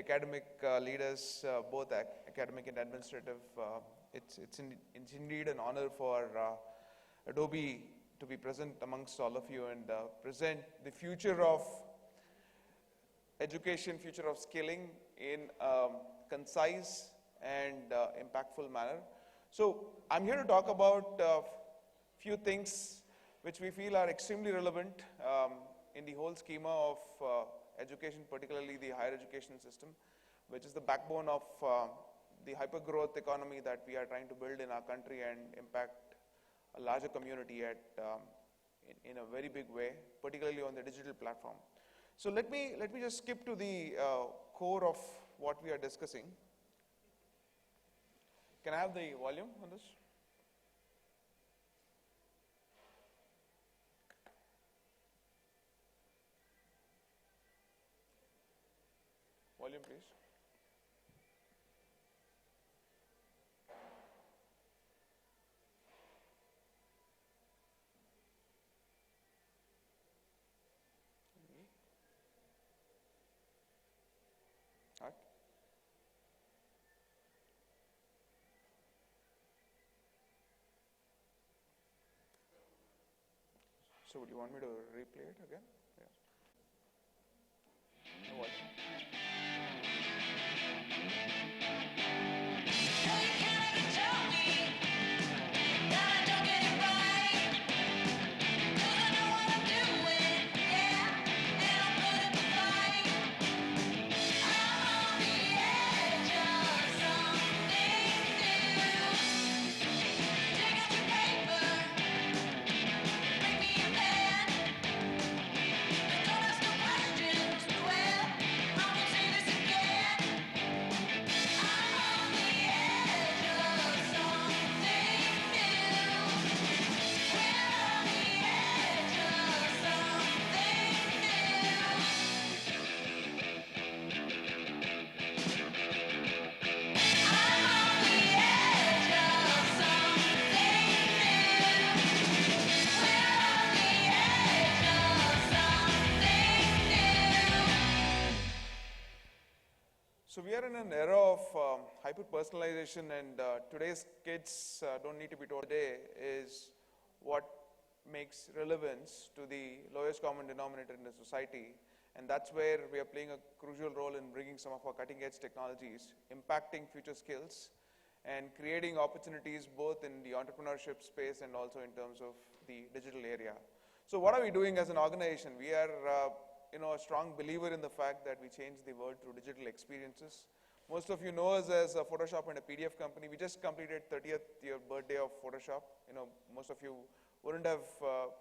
academic leaders, both academic and administrative. It's indeed an honor for Adobe to be present amongst all of you and present the future of education, future of skilling in a concise and impactful manner. So I'm here to talk about a few things which we feel are extremely relevant in the whole schema of education, particularly the higher education system, which is the backbone of the hyper-growth economy that we are trying to build in our country and impact a larger community in a very big way, particularly on the digital platform. So let me just skip to the core of what we are discussing. Can I have the volume on this? Volume, please. All right. So would you want me to replay it again? Yeah. No volume. So we are in an era of hyper-personalization, and today's kids don't need to be told. Today is what makes relevance to the lowest common denominator in the society, and that's where we are playing a crucial role in bringing some of our cutting-edge technologies, impacting future skills, and creating opportunities both in the entrepreneurship space and also in terms of the digital area. So what are we doing as an organization? We are a strong believer in the fact that we change the world through digital experiences. Most of you know us as a Photoshop and a PDF company. We just completed 30th year birthday of Photoshop. Most of you wouldn't have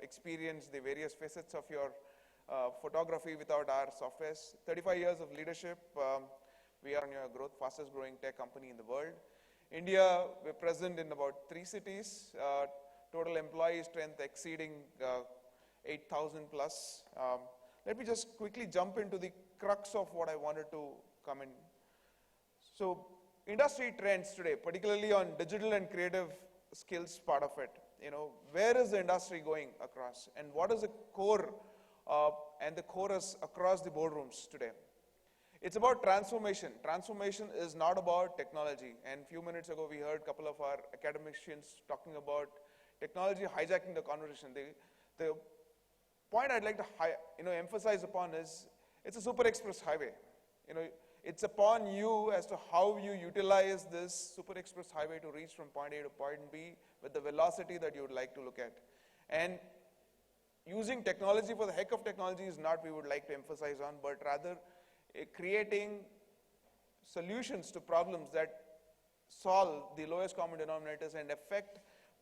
experienced the various facets of your photography without our softwares. 35 years of leadership. We are your fastest growing tech company in the world. India, we're present in about 3 cities. Total employee strength exceeding 8,000 plus. Let me just quickly jump into the crux of what I wanted to come in. So industry trends today, particularly on digital and creative skills part of it. Where is the industry going across, and what is the core and the chorus across the boardrooms today? It's about transformation. Transformation is not about technology. And a few minutes ago, we heard a couple of our academicians talking about technology hijacking the conversation. The point I'd like to emphasize upon is it's a super express highway. It's upon you as to how you utilize this super express highway to reach from point A to point B with the velocity that you would like to look at. And using technology for the heck of technology is not we would like to emphasize on, but rather creating solutions to problems that solve the lowest common denominators and affect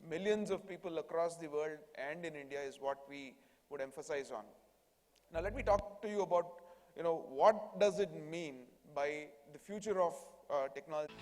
millions of people across the world and in India is what we would emphasize on. Now let me talk to you about what does it mean by the future of technology.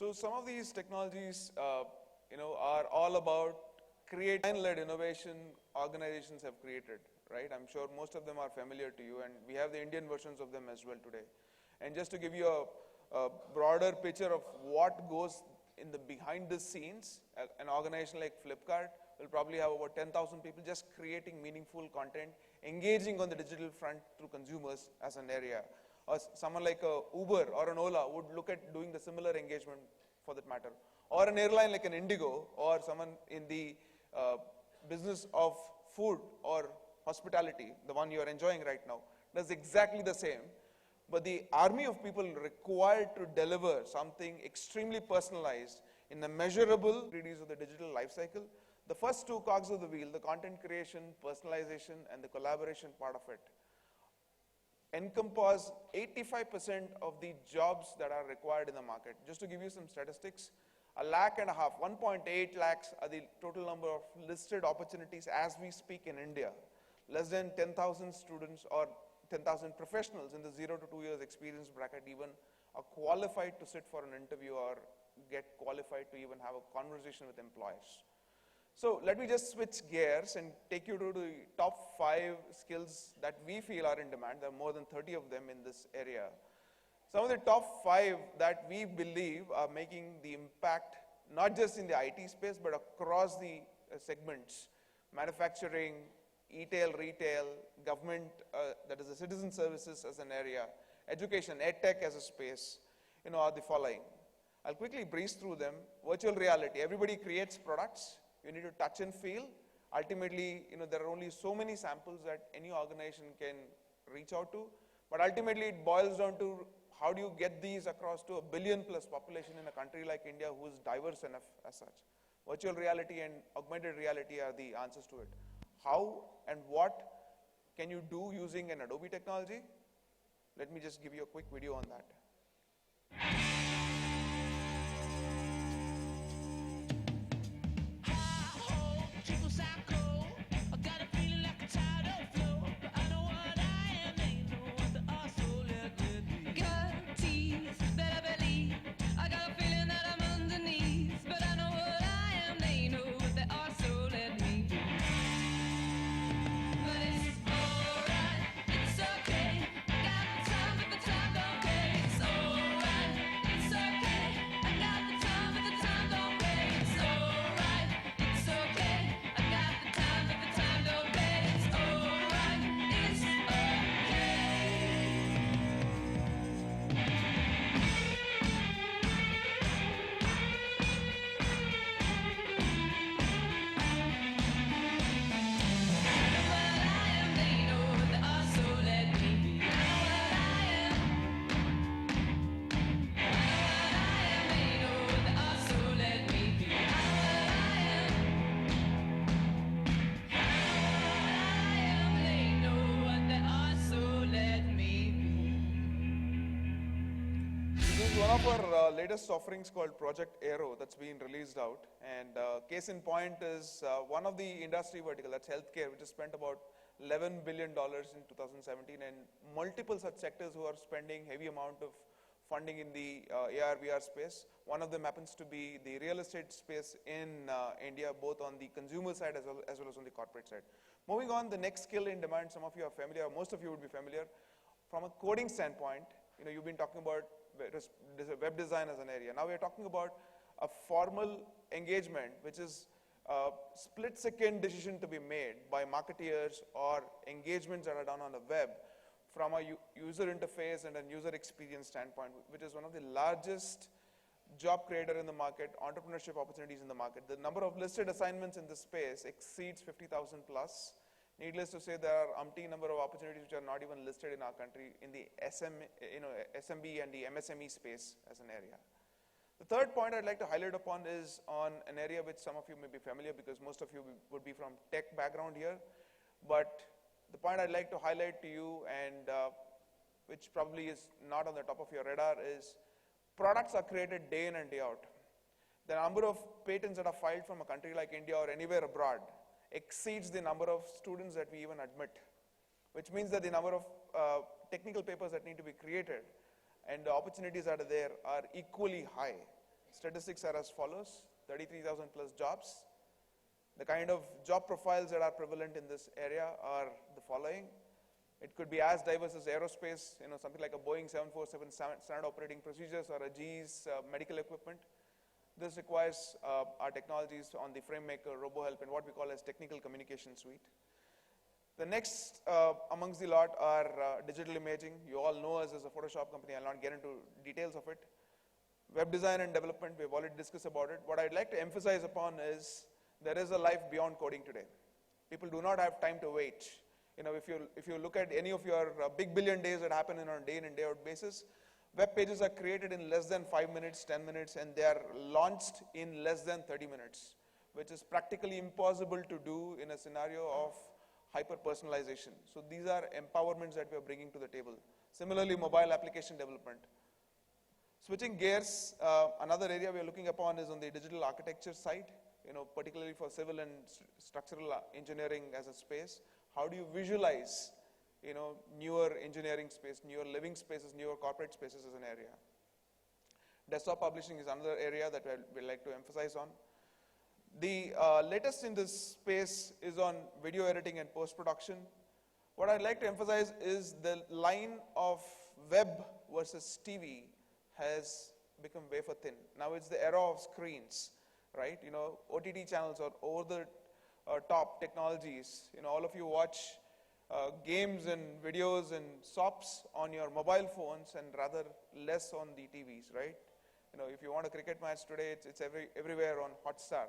So some of these technologies, are all about creative-led innovation organizations have created, right? I'm sure most of them are familiar to you, and we have the Indian versions of them as well today. And just to give you a broader picture of what goes in the behind the scenes, an organization like Flipkart will probably have about 10,000 people just creating meaningful content, engaging on the digital front through consumers as an area. Or someone like a Uber or an Ola would look at doing the similar engagement for that matter. Or an airline like an Indigo, or someone in the business of food or hospitality, the one you are enjoying right now, does exactly the same. But the army of people required to deliver something extremely personalized in the measurable activities of the digital life cycle, the first two cogs of the wheel, the content creation, personalization, and the collaboration part of it, encompass 85% of the jobs that are required in the market. Just to give you some statistics, 1.5 lakh, 1.8 lakhs are the total number of listed opportunities as we speak in India. Less than 10,000 students or 10,000 professionals in the 0 to 2 years experience bracket even are qualified to sit for an interview or get qualified to even have a conversation with employers. So let me just switch gears and take you to the top 5 skills that we feel are in demand. There are more than 30 of them in this area. Some of the top 5 that we believe are making the impact, not just in the IT space, but across the segments: manufacturing, retail, government, that is the citizen services as an area, education, edtech as a space, are the following. I'll quickly breeze through them. Virtual reality. Everybody creates products. You need to touch and feel. Ultimately, there are only so many samples that any organization can reach out to. But ultimately, it boils down to how do you get these across to a billion-plus population in a country like India who is diverse enough as such. Virtual reality and augmented reality are the answers to it. How and what can you do using an Adobe technology? Let me just give you a quick video on that. One of our latest offerings called Project Aero that's been released out, and case in point is one of the industry vertical, that's healthcare, which has spent about $11 billion in 2017, and multiple such sectors who are spending heavy amount of funding in the AR/VR space. One of them happens to be the real estate space in India, both on the consumer side as well as on the corporate side. Moving on, the next skill in demand, some of you are familiar, most of you would be familiar. From a coding standpoint, you've been talking about web design as an area. Now we're talking about a formal engagement, which is a split-second decision to be made by marketeers or engagements that are done on the web from a user interface and a user experience standpoint, which is one of the largest job creator in the market, entrepreneurship opportunities in the market. The number of listed assignments in this space exceeds 50,000 plus. Needless to say, there are umpteen number of opportunities which are not even listed in our country in the SMB and the MSME space as an area. The third point I'd like to highlight upon is on an area which some of you may be familiar because most of you would be from tech background here. But the point I'd like to highlight to you, and which probably is not on the top of your radar, is products are created day in and day out. The number of patents that are filed from a country like India or anywhere abroad exceeds the number of students that we even admit, which means that the number of technical papers that need to be created and the opportunities that are there are equally high. statistics are as follows: 33,000 plus jobs. The kind of job profiles that are prevalent in this area are the following. It could be as diverse as aerospace, something like a Boeing 747 standard operating procedures, or a GE's medical equipment. This requires our technologies on the FrameMaker, RoboHelp, and what we call as technical communication suite. The next amongst the lot are digital imaging. You all know us as a Photoshop company. I'll not get into details of it. Web design and development, we've already discussed about it. What I'd like to emphasize upon is there is a life beyond coding today. People do not have time to wait. If you look at any of your big billion days that happen on a day in and day out basis, web pages are created in less than 5 minutes, 10 minutes, and they are launched in less than 30 minutes, which is practically impossible to do in a scenario of hyper-personalization. So these are empowerments that we are bringing to the table. Similarly, mobile application development. Switching gears, another area we are looking upon is on the digital architecture side, particularly for civil and structural engineering as a space. How do you visualize, newer engineering space, newer living spaces, newer corporate spaces as an area? Desktop publishing is another area that we'd like to emphasize on. The latest in this space is on video editing and post-production. What I'd like to emphasize is the line of web versus TV has become wafer thin. Now it's the era of screens, right? OTT channels or over-the-top technologies. All of you watch games and videos and sops on your mobile phones and rather less on the TVs, right? If you want a cricket match today, it's everywhere on Hotstar.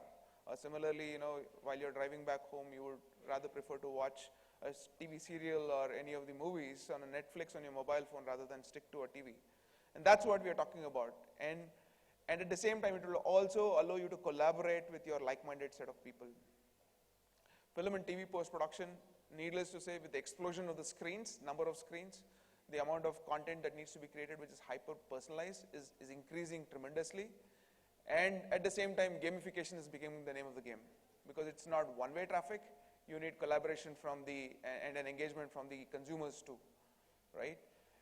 Similarly, while you're driving back home, you would rather prefer to watch a TV serial or any of the movies on a Netflix on your mobile phone rather than stick to a TV. And that's what we are talking about. And at the same time, it will also allow you to collaborate with your like-minded set of people. Film and TV post-production, needless to say, with the explosion of the screens, number of screens, the amount of content that needs to be created, which is hyper-personalized, is increasing tremendously. And at the same time, gamification is becoming the name of the game. Because it's not one-way traffic, you need collaboration and an engagement from the consumers too, right?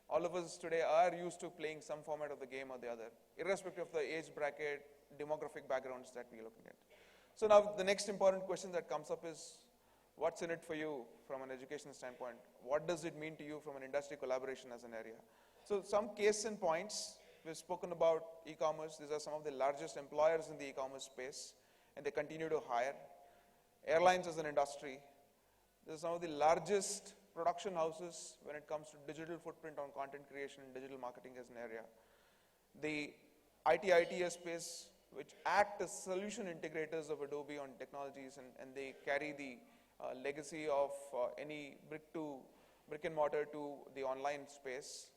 All of us today are used to playing some format of the game or the other, irrespective of the age bracket, demographic backgrounds that we're looking at. So now the next important question that comes up is, what's in it for you from an education standpoint? What does it mean to you from an industry collaboration as an area? So some case in points, we've spoken about e-commerce. These are some of the largest employers in the e-commerce space, and they continue to hire. Airlines as an industry. These are some of the largest production houses when it comes to digital footprint on content creation and digital marketing as an area. The IT/ITES space, which act as solution integrators of Adobe on technologies, and they carry the legacy of any brick and mortar to the online space.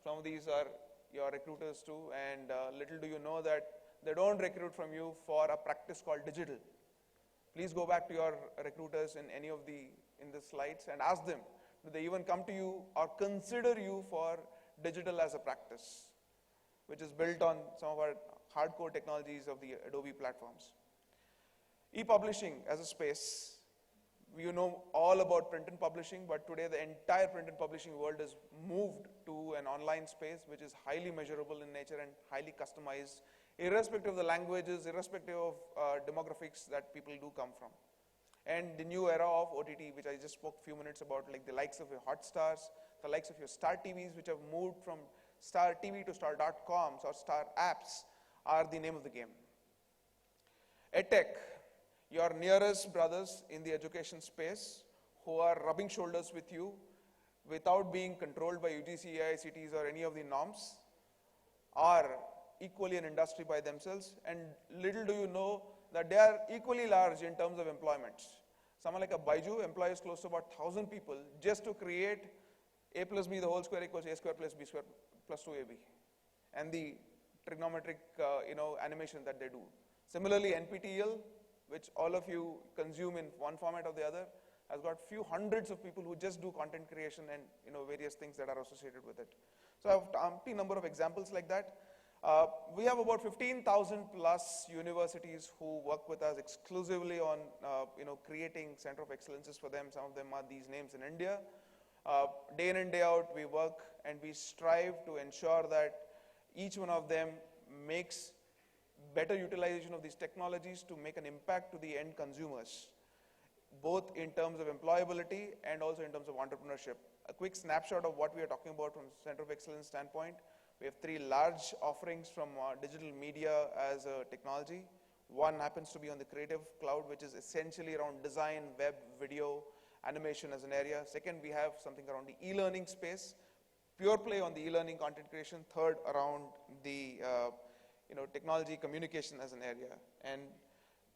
Some of these are your recruiters too, and little do you know that they don't recruit from you for a practice called digital. Please go back to your recruiters in any of the slides and ask them, do they even come to you or consider you for digital as a practice, which is built on some of our hardcore technologies of the Adobe platforms. E-publishing as a space, you know all about print and publishing, but today the entire print and publishing world has moved to an online space which is highly measurable in nature and highly customized, irrespective of the languages, irrespective of demographics that people do come from. And the new era of OTT, which I just spoke a few minutes about, like the likes of your Hotstars, the likes of your Star TVs, which have moved from Star TV to Star.coms or Star apps, are the name of the game. EdTech, your nearest brothers in the education space who are rubbing shoulders with you without being controlled by UGC, AICTs or any of the norms, are equally an industry by themselves, and little do you know that they are equally large in terms of employment. Someone like a Baiju employs close to about 1,000 people just to create a plus b the whole square equals a square plus b square plus 2ab, and the trigonometric animation that they do. Similarly, NPTEL, which all of you consume in one format or the other, has got few hundreds of people who just do content creation and various things that are associated with it. So I have a number of examples like that. We have about 15,000 plus universities who work with us exclusively on creating center of excellences for them. Some of them are these names in India. Day in and day out we work and we strive to ensure that each one of them makes better utilization of these technologies to make an impact to the end consumers, both in terms of employability and also in terms of entrepreneurship. A quick snapshot of what we are talking about from Center of Excellence standpoint. We have 3 large offerings from digital media as a technology. One happens to be on the Creative Cloud, which is essentially around design, web, video, animation as an area. Second, we have something around the e-learning space, pure play on the e-learning content creation. Third, around the technology communication as an area. And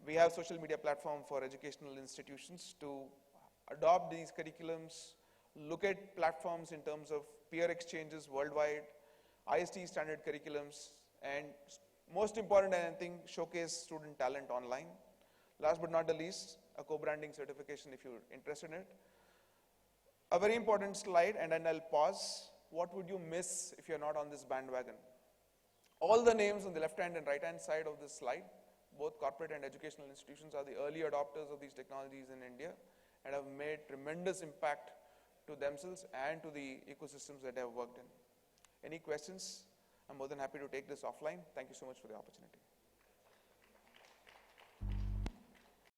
we have social media platform for educational institutions to adopt these curriculums, look at platforms in terms of peer exchanges worldwide, IST standard curriculums, and most important, I think, showcase student talent online. Last but not the least, a co-branding certification if you're interested in it. A very important slide, and then I'll pause. What would you miss if you're not on this bandwagon? All the names on the left-hand and right-hand side of this slide, both corporate and educational institutions, are the early adopters of these technologies in India and have made tremendous impact to themselves and to the ecosystems that they have worked in. Any questions? I'm more than happy to take this offline. Thank you so much for the opportunity.